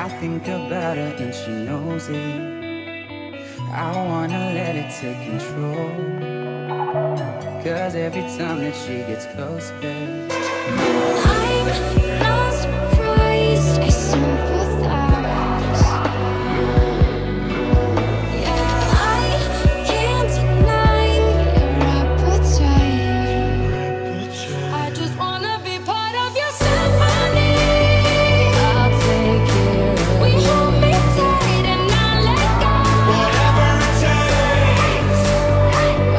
I think about her and she knows it. I wanna let it take control, 'cause every time that she gets closer, I'm not surprised, I sympathize. Yeah, I can't deny your appetite. I just wanna be part of your symphony. I'll take care of you. We hold me tight and not let go. Whatever it takes.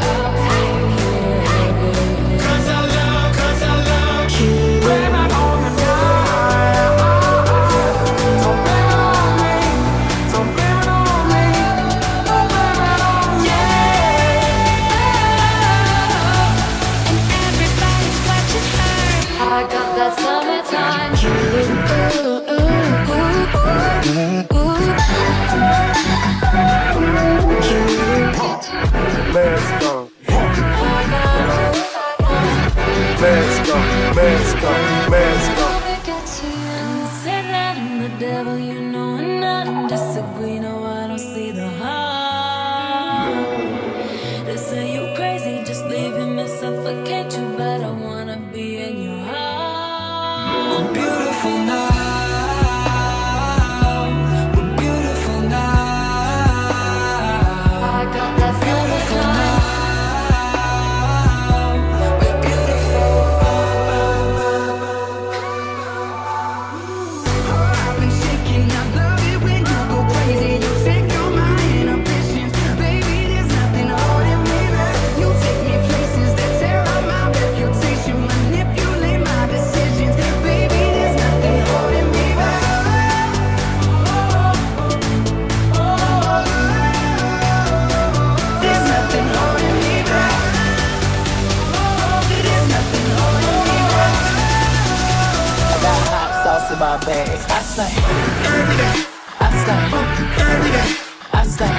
I'll take care of you. 'Cause I love you. Blame it on the night. Don't blame it on me. Don't blame it on me. Don't blame it on me. And everybody's watching her. I got that summertime. Let's go. Let's go. Let's go. Let's go. And say that I'm the devil, you know, and I don't disagree. No, I don't see the harm. They say you crazy, just leaving me suffocate you, but I wanna be in your heart. beautiful now. We're beautiful now. I got that summertime. We're beautiful. I've been shaking. I love it when you go crazy. You take all my inhibitions, baby. There's nothing holding me back. You take me places that tear up my reputation, manipulate my decisions, baby. There's nothing holding me back. There's nothing holding me back. There's nothing holding me back. I got hot sauce in my bag. I slay. I slay. I slay.